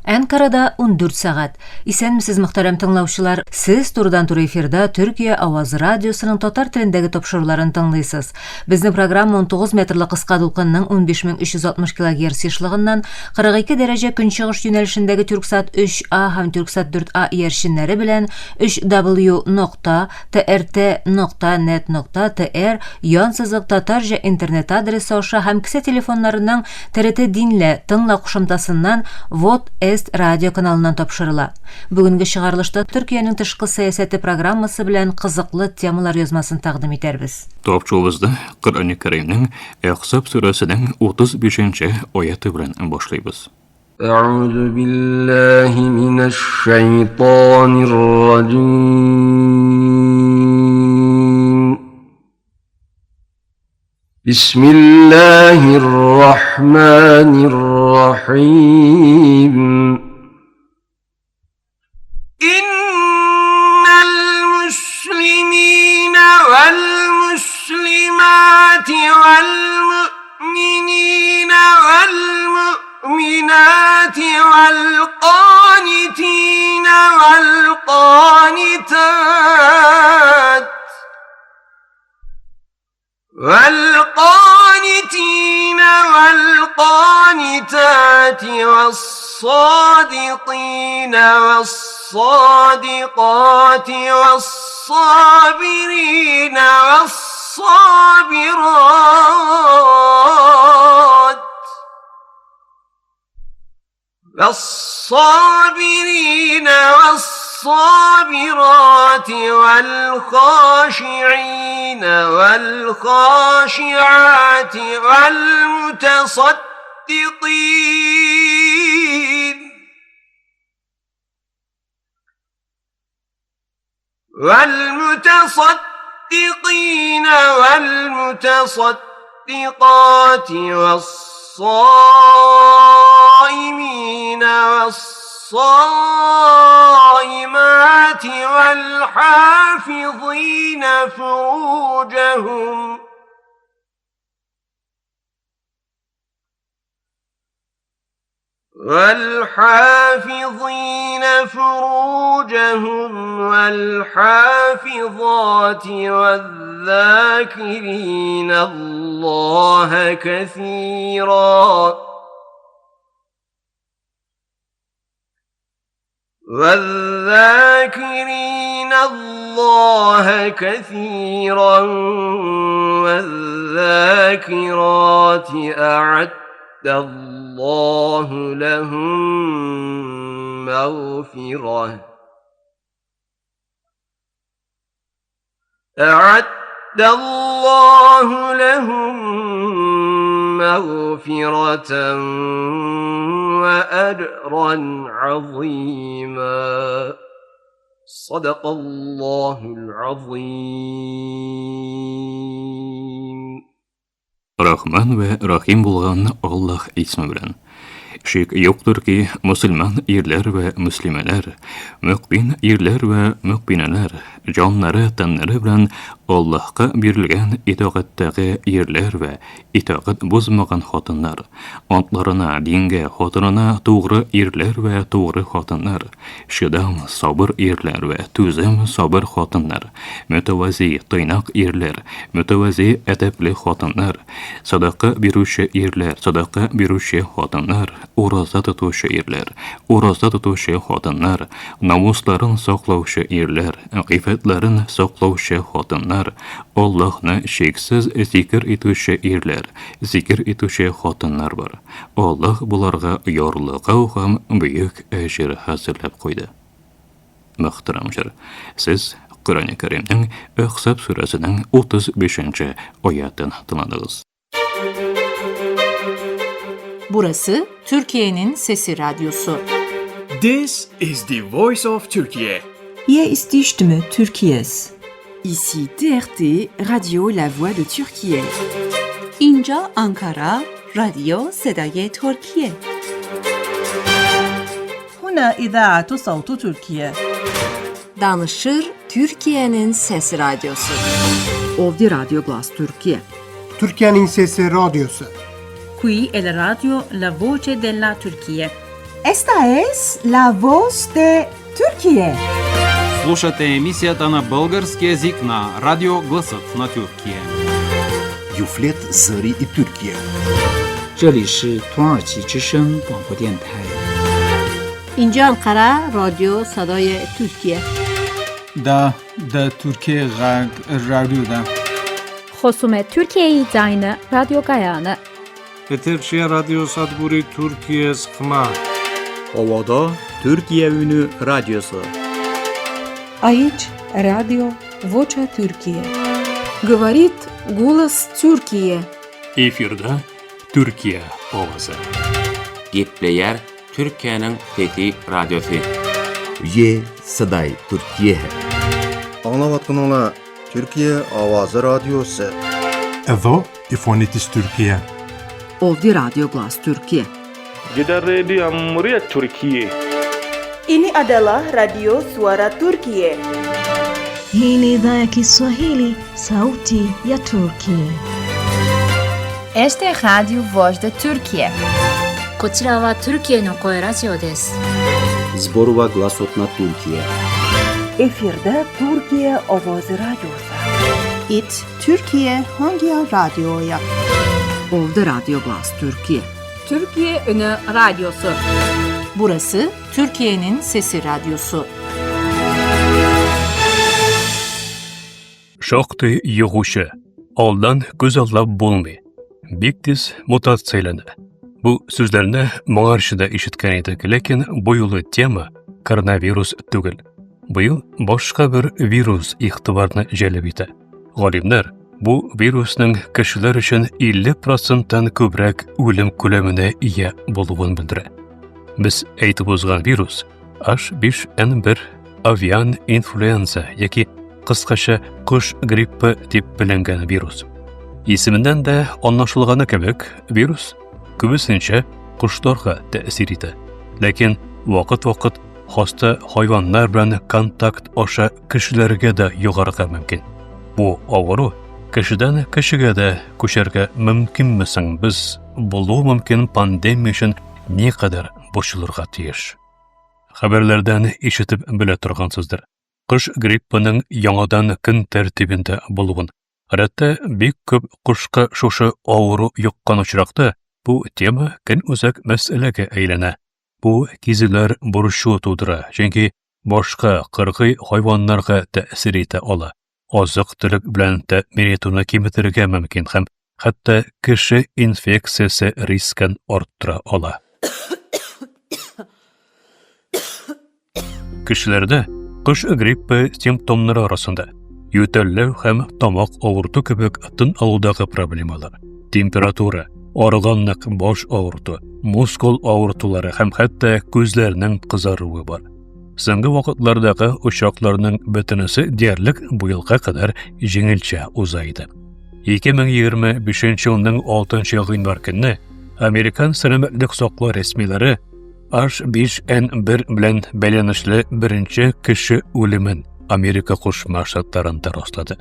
Ankara'da 14 saat. İsenmisiz muhterem tınlauşular, siz turdan-tur efirde Türkiye Avazı Radyosu'nun tatar tilindagi topşurularını tınlaysız. Bizni program 19 metrli kıska dulqınның 15360 kHz yaşlığından 42 derece künçığış yönelişindagi Türksat 3A hem Türksat 4A yerşinleri bilen 3w.trt.net.tr yansızlık tatarca internet adresi oşa hem kısa telefonlarından TRT dinle tınla kuşumtasından Vot Est radio kanalından topşırıla. Bugünkü şıgarılışta Türkiye'nin tışkı siyaseti programması bilen kızıklı temalar yazmasını takdim ederbiz. Topçuğumuzda Kur'an-ı Kerim'nin Ahzab suresinin 35. ayeti bilen başlayız. Euzu billahi mineşşeytanirracim. Bismillahirrahmanirrahim. İnnel muslimine vel muslimati vel mu'minine vel mu'minati vel qanitine vel qanitat والقانتين والقانتات والصادقين والصادقات والصابرين والصابرات والصابرين والصابرات والخاشعين والخاشعات والمتصدقين والمتصدقات والصائمين والصائمات والحافظين فروجهم والحافظات والذاكرين الله كثيرا والذاكرات أعد الله لهم مغفرة مغفرة وأجرا عظيما صدق الله العظيم. Rahman ve Rahim bulgan Allah ismi bilen. Şek yoktur ki Müslüman erler ve Müslümeler, mümin erler ve mümineler, canları tanları bilen Allah'a berilgen itaatdagi erler ve itaat bozmagan xotinlar, ontlarına, dinge, xotinına doğru erler ve doğru xotinlar, şidam, sabır erler ve tüzem sabır xotinlar, mütevazi, tıynak erler, mütevazi edepli xotinlar, sadaka biruşe erler, sadaka biruşe xotinlar, urazda tutuşu erler, urazda tutuşu xotinlar, namusların saqlavşı erler, iffetlerin saqlavşı xotinlar, Allah'na şeksiz zikir etuşu erler, zikir etuşu xotinlar var. Allah bularga yorluğa ham büyük ecir hazırlap koydu. Muhtaramlar, siz Kur'an-ı Kerim'nin Ahzab suresinin 35. ayetini dinlediniz. Burası Türkiye'nin Sesi Radyosu. This is the voice of Turkey. Hier ist die Stimme Türkiye's. Ici TRT, Radio La Voix de Türkiye. اینجا Ankara, رادیو صدای ترکیه. هنا إذاعة صوت تركيا. Danışır Türkiye'nin Sesi Radyosu. Ovdje Radio Glas Türkiye. Türkiye'nin Sesi Radyosu. Qui è la radio La Voce della Turchia. Esta es la voz de Turquía. Слушате емисията на български език на Радио Гласът на Тюркия. Юфлет Зари и Türkiye. 这里是土耳其之声广播电台。 اینجا انقره رادیو صدای ترکیه. دا ترکیه غرب رادیو دا. خصوم ترکیه زاین رادیو گایانه. Eterşehir Radyo Sadburi Türkiye Sıkma. Ovada Türkiye Ünü Radyosu. Aici, Radio Vocea Türkiye. Говорит голос Türkiye. Efirde Türkiye ovası. Gepleyer Türkiye'nin fethi radyosu. Ye Saday Türkiye. Anlavatkanlar Türkiye Avazı Radyosu. Evo İfonitis Türkiye. Ovdi Radio Glas Türkiye. Jeddah Radio Muria Türkiye. Ini adalah Radio Suara Turkiye. Hii ni idhaa ya Kiswahili, Sauti ya Turkiye. Este Radio Voz de Turkiye. こちらはトルキエの声ラジオです。 Zborova Glasot na Türkiye. Efirde Türkiye Avazı Radyosu. It Türkiye hangi radyoya? Ovdi Radio Glas Türkiye. Türkiye Ünü Radyosu. Burası Türkiye'nin Sesi Radyosu. Şoqti yığışı. Oldan göz allab bulmay. Biktis mutatsiyalanı. Bu sözlerini moğarşıda işitken edik, lekin bu yolu tema koronavirus tügül. Bu yıl başka bir virus ihtibarını jelib eti. Galimler bu virusning kişiler için 50%'dan köbrek ölüm kölemine iya boluğun bildirir. Biz aytib o'zgan virus H5N1 avian influenza yoki qisqacha qush grippi deb bilingan virus. İsminden de anlaşılgani kebek virus ko'pincha qushlarga ta'sir etadi. Lekin vaqt-vaqt hasta hayvonlar bilan kontakt osha kishilarga da yuqoriga mumkin. Bu avuru kishidan kishiga da ko'charga mumkinmisin? Biz bo'luvi mumkin pandemiya uchun ne qadar boshilurga tiyish. Xabarlardan eshitib bila turgansizdir. Qush grippining yangidan kun tartibida bo'lgan. Odatda bek ko'p qushqa shosha avuru yuqqan uchraqda bu tema kun uzak masalaga aylana. Bu kizilar burushu tudira, chunki boshqa qirg'iy hayvonlarga ta'sir eta ola. Oziq-tulik bilan ta'min etuvni kamaytirga mumkin ham, hatto kishi infeksiyasi riskini orttira ola. Kishilarda qush grippi simptomlari orasida yo'tallar ham tomoq og'ritu kabi tin oludagi problemalar, temperatura, og'riqlik bosh og'ritu, muskul og'ritulari ham hatto ko'zlarning qizaruvi bor. So'nggi vaqtlardagi uchoqlarning bitinisi deyarli bu yilga qadar yengilcha uzaydi. 2025-yilning 6-yanvar kuni Amerikan salomatlik saqlash rasmiylari H5N1 bilan bog'lanishli birinchi kishi o'limin Amerika Qo'shma Shtatlarida rostladi.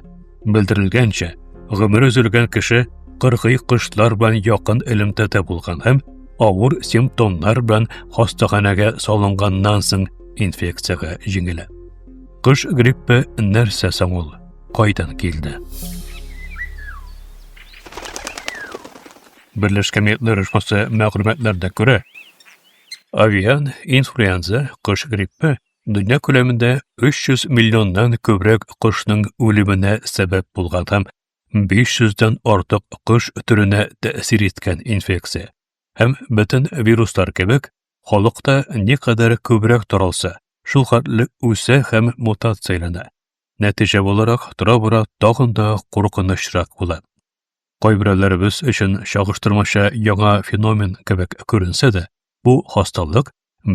Bildirilgancha, umri uzilgan kishi qirg'iy qushlar bilan yaqin ilmda bo'lgan ham og'ir simptomlar bilan xostaxonaga solingandan so'ng infeksiyaga yengiladi. Qush grippi narsa samul qaydan keldi? Birlashgan Millatlar Uyushmasi ma'lumotlarida ko'ra, avian influenza qush grippi dunyo ko'lamida 300 milliondan ko'proq qushning o'limine sabab bo'lgan ham 500 dan ortiq qush turine ta'sir etgan infeksiya. Ham butun viruslar kabi xalqda ne qadar ko'proq taralsa, shu qadar o'sa ham mutatsiyalanadi. Natija olarak tobora tog'inda qo'rqinchroq bo'ladi. Qo'ybilarimiz uchun shog'ishtirmasha yangi fenomen kabi ko'rinsa-da, bu hastalık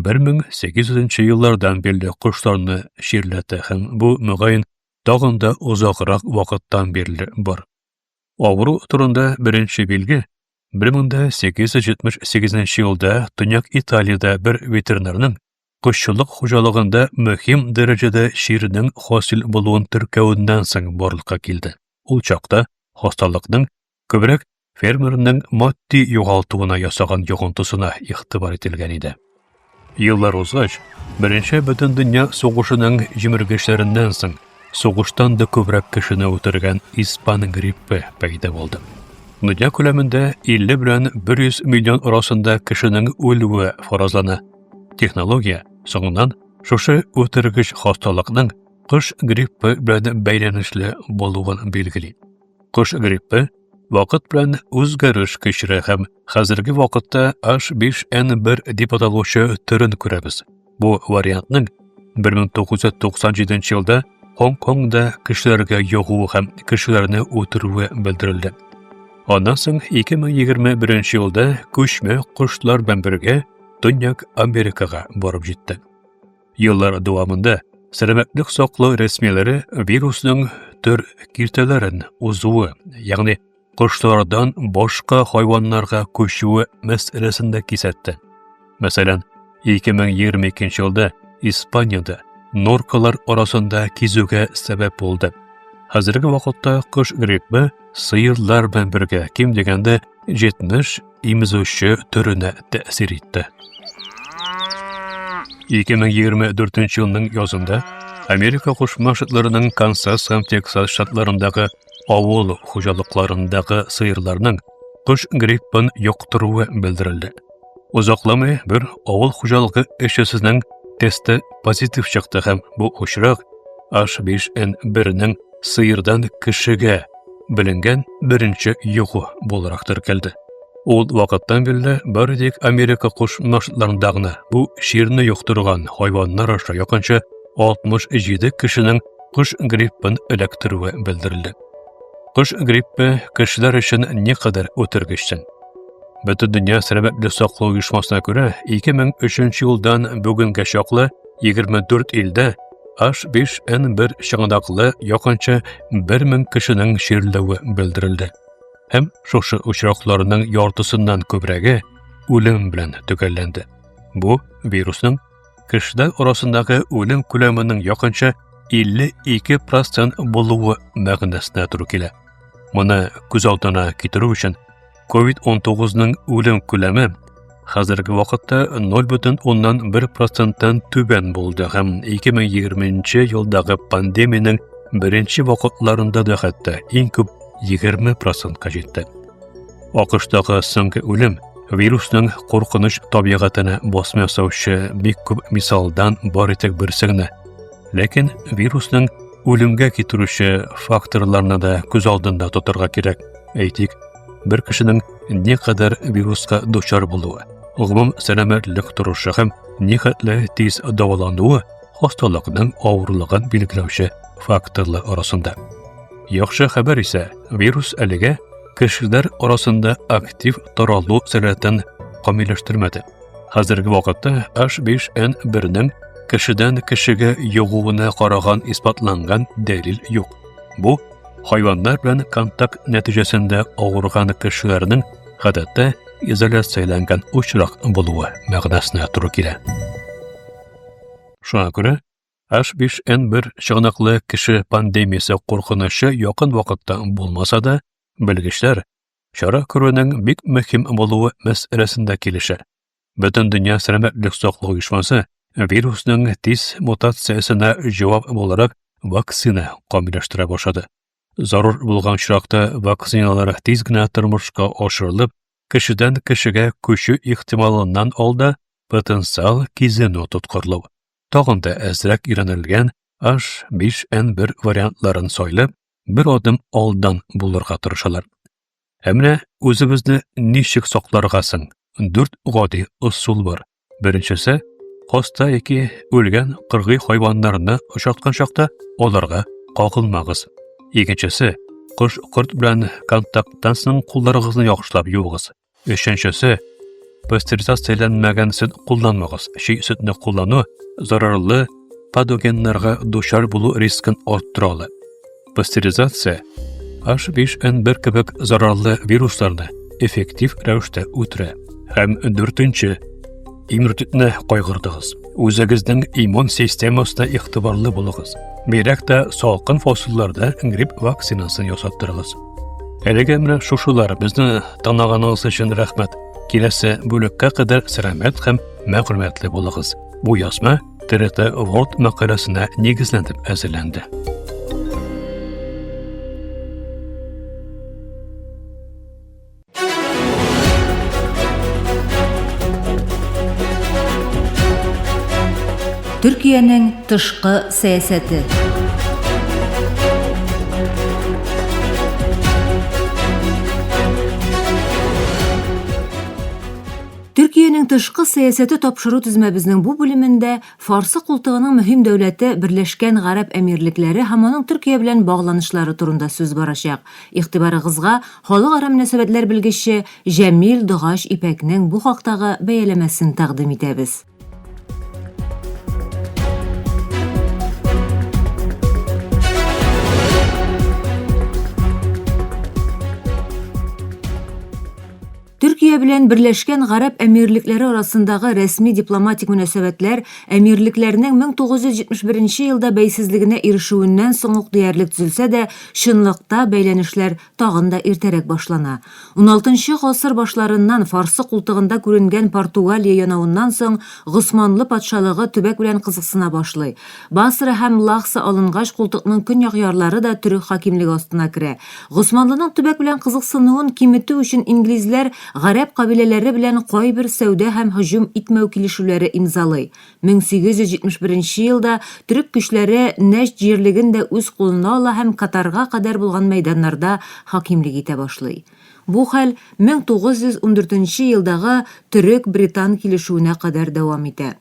1800-yillardan beri qushlarni sherlati ham bu muayyan tog'inda uzoqroq vaqtdan beri bor. Avru turunda birinchi belgi 1878-yilda Tunyoq Italiyada bir veterinarning qushchilik xo'jaligida muhim darajada sherning hosil bo'lgan turkavidan so'ng borliqqa keldi. U chaqda hastalikning ko'proq fermerning moddiy yo'g'altuvini yasagan yo'g'intisini ixtibor etilgan edi. Еллар узгач, Беренче бөтен дөнья сугышының җимергечләреннән соң сугыштан да күбрәк кешене үтергән испан гриппы пәйда булды. Дөнья күләмендә 50 белән 100 миллион арасында кешенең үлүе фаразлана. Технология соңыннан шушы үтергеч хасталыкның кыш гриппы белән бәйләнешле булуын билгели. Кыш гриппы вакыт белән үзгәреш кичерә һәм хәзерге вакытта H5N1 дип аталучы төрен күрәбез. Бу вариантның 1997 елда Гонконгда кешеләргә ягуы һәм кешеләрне үтерүе белдерелде. Аннан соң 2021 елда күчмә кошлар белән бергә Төньяк Америкага барып җитте. Еллар дәвамында сәламәтлек саклау рәсмиләре вирусның төр киртәләрен узуы, ягъни кошлардан башка хайваннарга күчүе мәсьәләсендә кисәтте. Мәсәлән, 2022 елда Испанияда норкалар арасында кизүгә сәбәп булды. Хәзерге вакытта кыш гриппы сыерлар белән бергә ким дигәндә 70 имезүче төренә тәэсир итте. 2024 елның язында Америка Кушма Штатларының Канзас һәм Тексас штатларындагы авыл хуҗалыкларындагы сыерларның кыш гриппын юктыруы белдерелде. Узакламый бер авыл хуҗалыгы эшчесенең тесты позитив чыкты һәм бу очрак H5N1-нең сыердан кешегә беленгән беренче югы буларак теркәлде. Ул вакыттан бирле бардык Америка Кушма Штатларындагы бу ширне юктырган хайваннар аша якынча 67 кешенең кыш гриппын эләктерүе белдерелде. Кыш гриппы кешеләр өчен никадәр үтергечсен. Бөтен дөнья сәламәтлек саклау оешмасына күрә 2003 елдан бүгенгә чаклы 24 илдә H5N1 чыганаклы якынча 1000 кешенең ширләве белдерелде. Һәм шушы очракларның яртысыннан күбрәге үлем белән төгәлләнде. Бу вирусның кешеләр арасындагы үлем күләменең якынча 52% булуы мәгънәсенә туры килә. Моны күз алдына китерү өчен COVID-19-ның үлем күләме хәзерге вакытта 0,1%-тан түбән булды һәм 2020 елдагы пандемияның беренче вакытларында да хәтта иң күп 20%-ка җитте. АКШтагы соңгы үлем вирусның куркыныч табигатына басма ясаучы бик күп мисалдан бар итек берсе генә. Ләкин вирусның үлемгә китерүче факторларны да күз алдында тотарга кирәк. Әйтик, бер кешенең никадәр вируска дучар булуы, гомум сәламәтлек торышы һәм нихәтле тиз дәвалануы хасталыкның авырлыгын билгеләүче факторлар арасында. Яхшы хәбәр исә, вирус әлегә кешеләр арасында актив таралу сәләтен камилләштермәде. Хәзерге вакытта H5N1-нең кешедән кешегә югуына караган испатланган дәлил юк. Бу хайваннар белән контакт нәтиҗәсендә авырган кешеләрнең гадәттә изоляцияләнгән очрак булуы мәгънәсенә туры килә. Шуңа күрә H5N1 чыганаклы кеше пандемиясе куркынышы якын вакытта булмаса да, белгечләр чара күрүнең бик мөһим булуы мәсьәләсендә килешә. Бөтен дөнья сәламәтлек саклау оешмасы вирусның тиз мутациясына җавап буларак вакцина камилләштерә башлады. Зарур булган чакта вакциналар тиз генә тормышка ашырылып, кешедән кешегә күчү ихтималыннан алда потенциал кизену тоткарлау. Тагын да әзрәк өйрәнелгән H5N1 вариантларын сайлап, бер адым алдан булырга тырышалар. Әмма үзебезне ничек сакларга соң? 4 гади усул бар. Беренчесе, хаста яки үлгән кыргый хайваннарны очраткан чакта аларга кагылмагыз. Икенчесе, кош-корт белән контакттан соң кулларыгызны яхшылап юыгыз. Өченчесе, пастеризацияләнмәгән сөт кулланмагыз. Ши сөтне куллану зарарлы патогеннарга дучар булу рискын арттыра. Пастеризация H5N1 кебек зарарлы вирусларны эффектив рәвештә үтерә. Һәм 4-нче, иммунитетны кайгырдыгыз. Үзегезнең иммун системасына игътибарлы булыгыз. Бирәк тә салкын фасылларда грипп вакцинасын ясаттырыгыз. Әлегә менә шушылар безне таныганыгыз өчен рәхмәт. Киләсе бүлеккә кадәр сәламәт һәм Мәгълүматлы булыгыз. Bu язма TRT World мәкаләсенә нигезләнеп әзерләнде. Төркиянең тышкы сәясәте. Төркиянең тышкы сәясәте тапшыру тизмәбезнең бу бүлемендә Фарсы култыгының мөһим дәүләте Берләшкән Гарәп Әмирлекләре һәм аның Төркия белән багланышлары турында сүз барачак. Игътибарыгызга халыкара мөнәсәбәтләр белгече Җәмил Дугач Ипәкнең бу хактагы бәяләмәсен тәкъдим итәбез. Төркия белән Берләшкән Гарәп Әмирлекләре арасындагы рәсми дипломатик мөнәсәбәтләр әмирлекләрнең 1971 елда бәйсезлегенә ирешүеннән соң ук диярлек төзелсә дә, чынлыкта бәйләнешләр тагын да иртәрәк башлана. 16-нчы гасыр башларыннан Фарсы култыгында күренгән Португалия янавыннан соң Госманлы патшалыгы төбәк белән кызыксына башлый. Басра һәм Лахса алынгач, култыкның көньяк ярлары да төрек хакимлеге астына керә. Госманлының төбәк белән кызыксынуын киметү өчен инглизләр Гарәп кабиләләре белән кайбер сәүдә һәм һөҗүм итмәү килешүләре имзалый. 1871 елда төрек көчләре Нәҗд җирлеген дә үз кулына ала һәм Катарга кадәр булган мәйданнарда хакимлек итә башлый. Бу хәл 1914 елдагы төрек-британ килешүенә кадәр дәвам итә.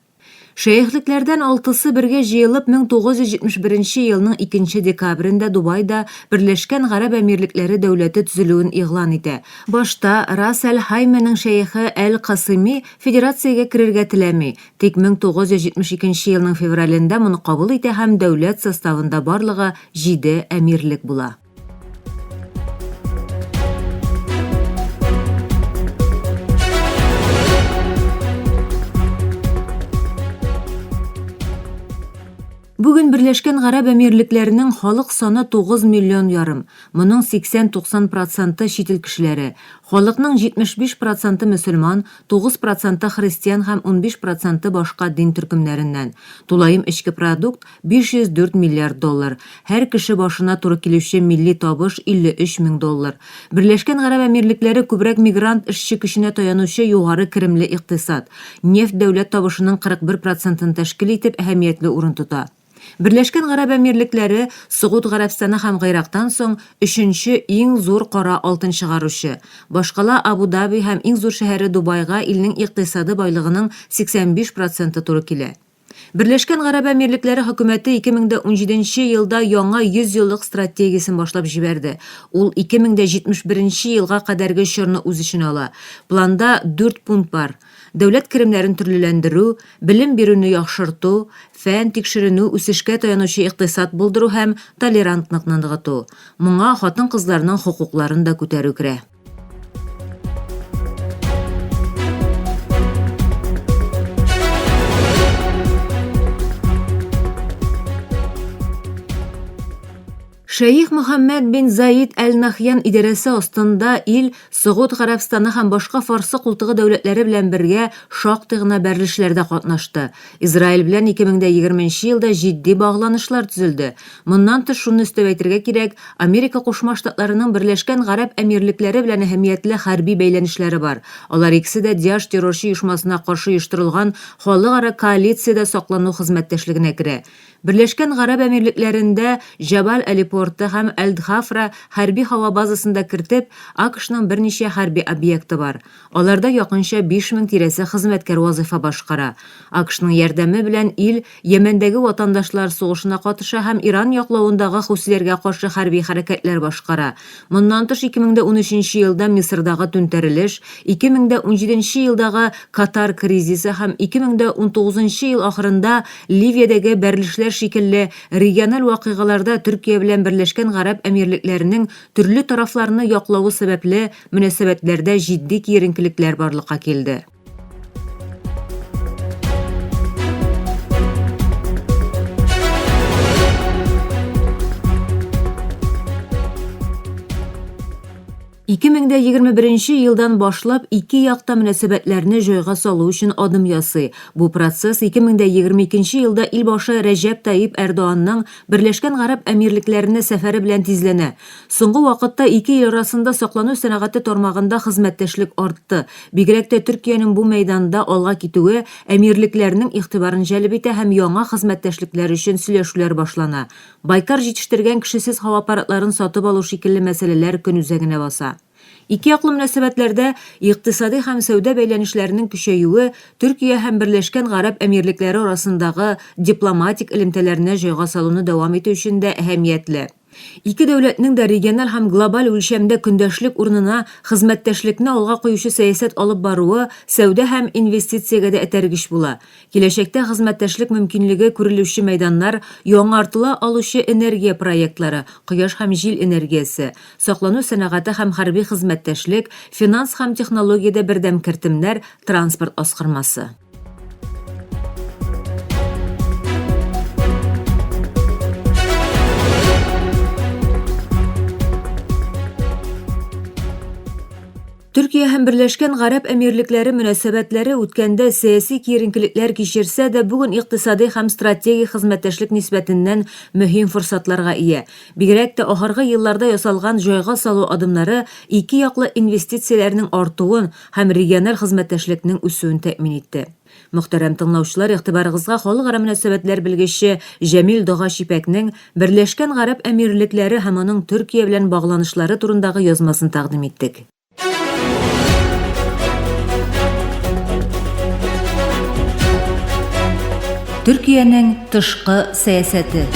Шәйхлекләрдән 6-сы бергә җыелып 1971 елның 2 декабрендә Дубайда Берләшкән Гарәп Әмирлекләре дәүләте төзелүен игълан итә. Башта Рас әл-Хайменең шәйхе Әл-Касыми федерациягә керергә теләми, тик 1972 елның февралендә моны кабул итә һәм дәүләт составында барлыгы 7 әмирлек була. Бүген Берләшкән Гарәп Әмирлекләренең халык саны 9 миллион ярым. Моның 80-90% чит ил кешеләре. Халыкның 75% мөселман, 9% христиан һәм 15% башка дин төркемнәреннән. Тулаем эчке продукт 504 миллиард доллар. Һәр кеше башына туры килүче милли табыш 53 мең доллар. Берләшкән Гарәп Әмирлекләре күбрәк мигрант эшче көченә таянучы югары керемле икътисад. Нефть дәүләт табышының 41% тәшкил итеп әһәмиятле урын тота. Берләшкән Гарәп Әмирлекләре Сугуд Гарәбстаны һәм Гыйрактан соң 3нче иң зур кара алтын чыгаручы. Башкала Абу-Даби һәм иң зур шәһәре Дубайга илнең икътисады байлыгының 85% туры килә. Берләшкән Гарәп Әмирлекләре хөкүмәте 2017 елда яңа 100 еллык стратегиясын башлап җибәрде. Ул 2071 елга кадәрге чорны үз иченә ала. Планда 4 пункт бар. Дәүләт керемнәрен төрлеләндерү, белем бирүне яхшырту, фән тикшеренү, үсешкә таянучы икътисад булдыру һәм толерантлыкны ныгыту. Моңа хатын-кызларның хокукларын да күтәрү керә. Шейх Мөхәммәд бин Заид әл-Нахьян идарәсе астында ил Сугуд Гарәбстаны һәм башка Фарсы култыгы дәүләтләре белән бергә шактый гына бәрелешләрдә катнашты. Израиль белән 2020 елда җитди багланышлар төзелде. Моннан тыш шуны өстәп әйтергә кирәк, Америка Кушма Штатларының Берләшкән Гарәп Әмирлекләре белән әһәмиятле хәрби бәйләнешләре бар. Алар икесе дә Диаш террорчы оешмасына каршы оештырылган халыкара коалициядә саклану хезмәттәшлегенә керә. Берләшкән Гарәп Әмирлекләрендә Җабал Әли-порты һәм Әл-Дхафра хәрби һава базасында кертеп, АКШның берничә хәрби объекты бар. Аларда якынча 5000 тирәсе хезмәткәр вазифа башкара. АКШның ярдәме белән ил Йәмәндәге ватандашлар сугышына катыша һәм Иран яклавындагы хусиләргә каршы хәрби хәрәкәтләр башкара. Моннан тыш 2013 елда Мисырдагы түнтәрелеш, 2017 елдагы Катар кризисы һәм 2019 ел ахырында Ливиядәге бәрелешләр шикелле региональ вакыйгаларда Төркия белән Берләшкән Гарәп Әмирлекләренең төрле тарафларны яклавы сәбәпле мөнәсәбәтләрдә җитди киеренкелекләр барлыкка килде. 2021 yıldan başlap iki yakta münasebetlerini joyga salуу üçün adım yasый. Bu proses 2022 yılda ilbaşı Recep Tayyip Erdoğan'ın Birleşken Arap Emirliklerine seferi bilen tizlene. Soңгы vaqtda iki il arasında saklanou sənəgati tarmağında xizmətdaşlık artdı. Bigərək də Türkiye'nin bu meydanda alğa kitüü emirliklerinin ixtibarını cəlb etə hem yaڭa xizmətdaşlıklar üçün süйләшүләр başlana. Baykar yetiştirgen kişisiz hava aparatlarını satıp alуу şekilli meseleler gün üzerine basa. İki yaqlı münasebetlərdə iqtisadi hem səudə beylənişlərinin küçəyüü Türkiye hem Birleşken Arap Emirlikleri arasındağı diplomatik ilimtələrinə joyga salunu davam etü üçün də əhəmiyyətli. İki dövlətinin də regional hem global ölçəmdə kündəşlik urununa xizmətdaşlıqni alğa qoyucu siyasət alıb baruı səudə hem investisiyaga da etərgiş bula. Келешекте xizmətdaşlık mümkünlüğü күрелүче meydanlar, яңартыла алучы энергия проектлары, кояш hem jil энергиясы, саклануу сәнәгате hem harbiy xizmətdaşlık, finans hem технологиядә бердәм кертемнәр, транспорт аскырмасы. Türkiye hem Birleşken Arap Emirlikleri münasebetleri ütkende siyasi kiyerinkilikler kişirse de bugün iqtisadi hem strategi xizmətdaşlık nisbetinden mühim fırsatlarga iya. Bigərək de ahırғы yıllarda yasalgan joyga saluu adımları iki yaqlı investisiyalarının artuğun hem regional xizmətdaşlıkның üsüün təmin etdi. Muhterem tınlauşlar, iqtibarıgızga xalqara münasebetler bilgisi Jamil Dağaşipəkning Birleşken Arap Emirlikleri hem onun Türkiye bilen bağlanışları turundağı yazmasını taqdim etdik. Türkiye'nin tışqı siyaseti.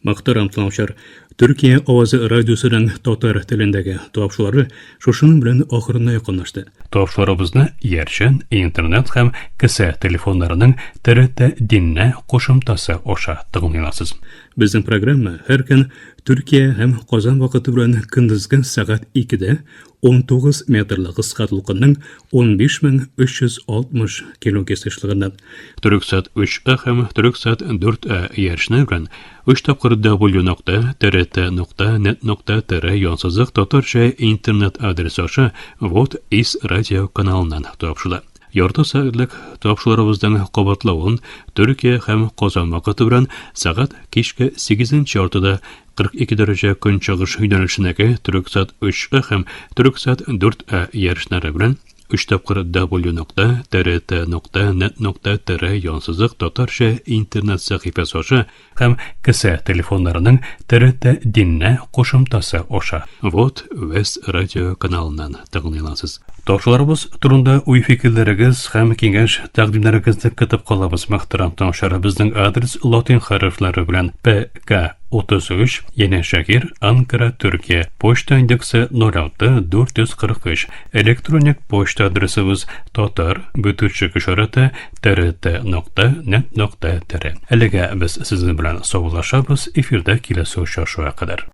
Muhtaram tınlauşlar, Türkiye Ovazı Radyosu'nun Tatar tilindagi topşuları şuşunun bilen ahırına yakınlaştı. Topşularımızda yerşen, internet hem kısa telefonlarının TRT dinle qoşumtası oşa tıgımlayasız. Bizim programma her gün Türkiye hem Qozan vaqti bilen gündüzgün saat 2'de 19 metrli qısqatlıqının 15.360 km/s. Türksat 3A hem Türksat 4A yerşine bilen 3 tapqır w.trt.net.tr yonsızıq Tatarca internet adresi aşa Vot is radio kanalından topşula. Yarta saatlik topşularımızdan qabatlauın Türkiye hem Qozan vaqti bilen saat kişke 8. ortada 42 derece gün çağış yönelişindeki Türksat 3A hem Türksat 4A yerişleri bilen 3 tapqır w.trt.net.tr yonsızıq Tatarca internet sahifesi aşa hem kısa telefonlarının TRT dinle qoşumtası oşa Vot West Radio kanalından tıgınılasız. Topşularımız turunda uy fikirlerigiz hem kengeş taqdimlerigizni kıtıp qalabız. Muhtaram tamaşalar, bizning adres latin harflari bilen PK 33 Yeni Şehir, Ankara, Türkiye. Poçta indeksi 06 443. Elektronik poçta adresimiz tatar bütüçük işareti trt.net.tr. Elega biz sizin bilen sağollaşabız. Efirde kilesi şaşuğa kadar.